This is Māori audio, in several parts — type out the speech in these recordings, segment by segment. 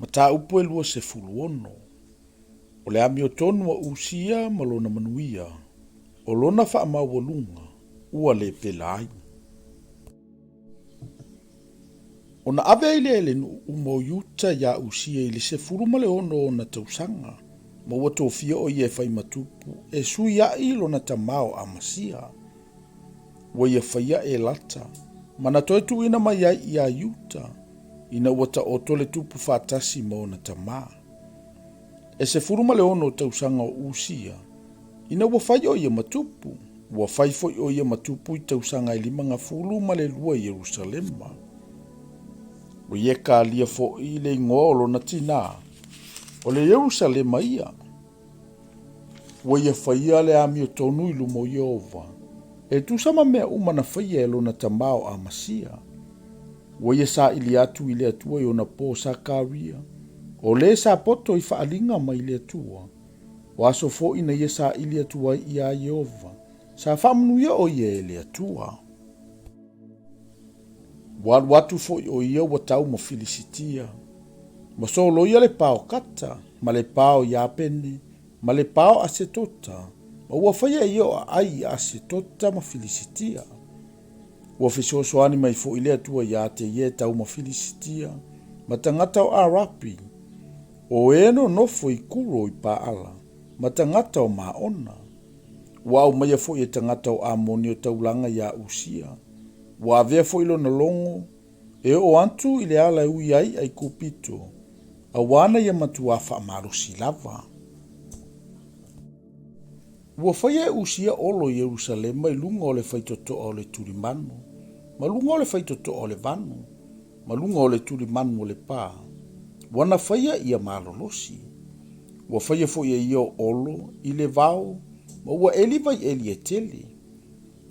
Mata upu e lua se fuluono. O le ami o tonu wa usia malona manuia. O lona wha mawalunga. Ua le pelai. O na ave ile ele nu umo yuta ya usia ili se furumale ono na tausanga. Ma ua tofia o ie fai matupu. E sui ya ilo na tamao amasia. Wa ia faia e lata. Mana toe tu ina mai ia yuta. Ina wata o tole tupu fatasi mo na tamaa. E se furuma le ono tausanga o usia. Ina wafai o ia matupu. Wafai foi o ia matupu i tausanga ilima nga fulu ma le lua Yerusalema. O ie ka lia fo i le ngolo na tina. O le Yerusalema ia. Wa ia faia le ami o tonu ilu mo Yehova. E tu sama mea umana faia e lona tamao a masia. Wa ia sa ili atu ile atua i ona po sa karia. O le sa poto i faalinga ma ile atua. Wa aso fo ina ia sa ili atua i a Yehova. Sa whamnuia o ia ele atua. Watu fo i o ia watau ma Filisitia. Ma so lo ia le pao kata, ma le pao yapene, ma le pao asetota. Ma ua whaia i o ai asetota ma Filisitia. Ua fisosoani mai fo ile atua ia te ie tau ma Filisitia. Ma tangata o Arapi. O eno nofo i kuro i paala. Ma tangata o maona. Ua au maia fo i tangata o Amoni o taulanga ia usia. Ua avea fo ilo na longo. E o antu ile ala ui ai kupito. A wana ia matuafa amarusi lava. Ua whaia usia olo Yerusalema i lunga o le faitoto o le tulimanu. Ma lunga o le faitoto o le vanu. Ma lunga o le tulimanu o le pā. Wana whaia ia malolosi. Ua whaia fo ia io olo i le vau. Ma ua eliva i eli e tele.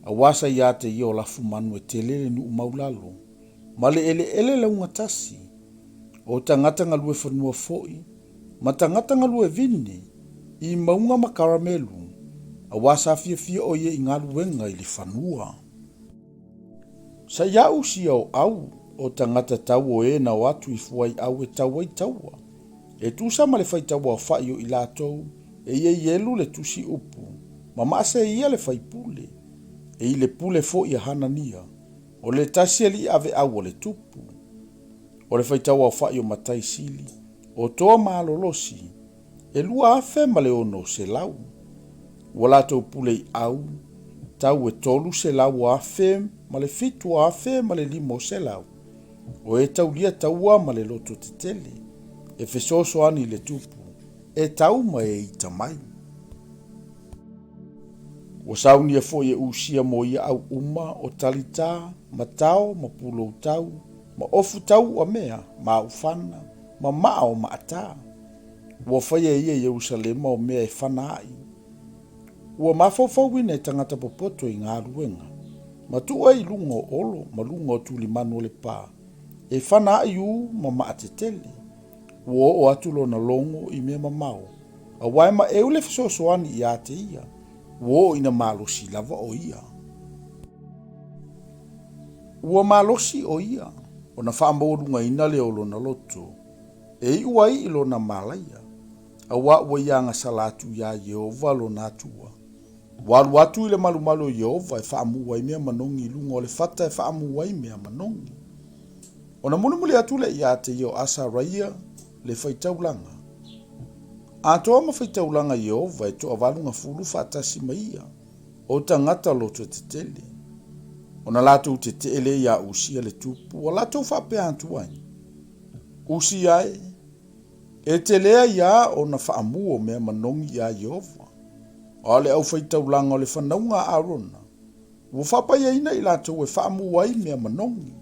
A wasa ia te io lafu manu e tele le nu maulalo. Ma le ele launga tasi. O tangata ngalue whanua foi. Ma tangata ngalue vini. I maunga makaramelu. A wasa fia o ye ingalu wenga ili whanua. Sa ia usia o au. O tangata tau o e na watu i fuai au e tau ai taua. E tu sama le fai taua o fai o ilatou. E ye yelu le tusi upu. Ma maase ia le fai pule. E i le pule fo i hanania. O le tasi ali ave au o le tupu. O le fai taua o fai o matai sili. O toa maalolosi. E lua afe ma le ono se lau. Ua latou pule i au. Tau e tolu se lau afe. Ma le fitu afe ma le limo se lau. O e tau lia taua ma le loto te tele. E fesoso ani le tupu. E tau ma e itamai. Ua saunia fo e usia mo ia au uma o talita, ma tau, ma pulo tau, ma ofu tau o mea, ma ufana, ma mao ma ata. Ua whaia ia Yerusalema o mea e whanai. Ua mafawhauina e tangata popoto i ngā ruenga. Ma tua i lunga o olo, ma lunga o tuli manu le pā. E whanai u ma maatetele. Ua o atulo na longo i mea mamau. A waima e ule fisosoani i ate ia. Ua ina malosi lava o ia. Ua malosi o ia. O na whaambaurunga ina le olo na loto. E i uai ilo na malaya. A ua ianga salatu ya Yehova lo na atua. Walu atu ile malu Yehova e whaamu wai mea manongi lunga o le fata e whaamu wai mea manongi. O na munumuli atu le ia te io asa raia le Faitauina. A toa ma Faitauina Yehova e toa valunga fulu fatasi maia. O tangata loto te tele. O na lato te tele ya usia le tupu. O lato whapea antuai. Usia e telea ya o na whaamu o mea manongi ya Yehova. O le au Faitauina o le whanaunga arona. Ua whapaya ina i lato e whaamu wai mea manongi.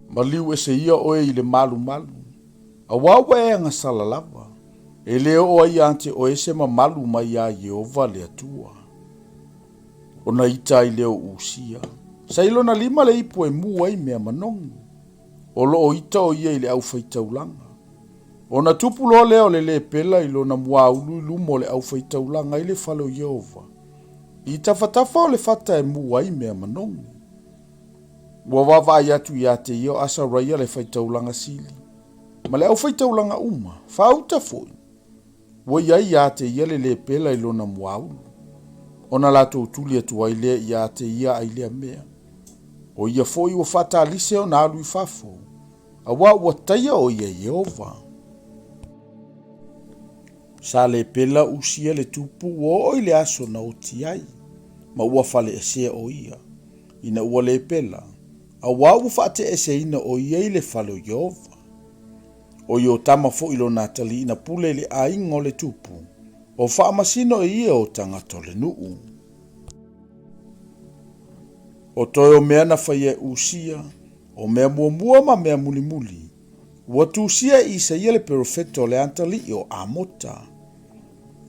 Maliu e se ia oe i le malu. A wawa e anga salalava. E leo o ai ante o ese malu mai a Yehova le atua. O na ita i leo usia. Sa ilo na lima le ipo e mua i mea manongi. O lo o ita o ia i le au Faitauina. O na tupu lo leo le pela ilo na mua ulu ilumo le au Faitauina i le falo Yehova. I tafatafa o le fata e mua i mea manongi. Ua wawa atu ia te io asa raia le Faitauina sili. Ma le au faitaulanga uma, whauta foi. Wa iai ia te ia le pela ilona muaulu. Ona lato utuli atuai lea ia te ia ai lea mea. O ia foi wa fatalise o na alu I fafo. Awa ua taia o ia Yehova. Sa le pela usia le tupu o le aso na oti ai. Ma ua fale esea o ia. Ina ua le pela. Awa ua fate ese ina o ia I le fale o Yehova. O yo tama fo ilo natali ina pule le aingo le tupu. O faa masino ia o tangata le nuu. O toi o mea na whaia usia, o mea mua ma mea muli muli. Ua tusia isa ia le profeto le antali o amota.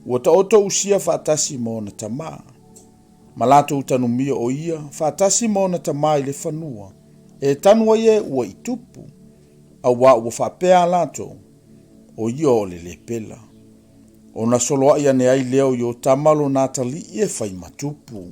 Ua ta oto usia whaatasi mo na tama. Malato utanumia o ia, whaatasi mo na tama I le whanua. E tanua ie ua I tupu. Awa ua whapea lato, o ia o le pela. O na soloa ia ne ai leo yo tamalo natali ie whai matupu.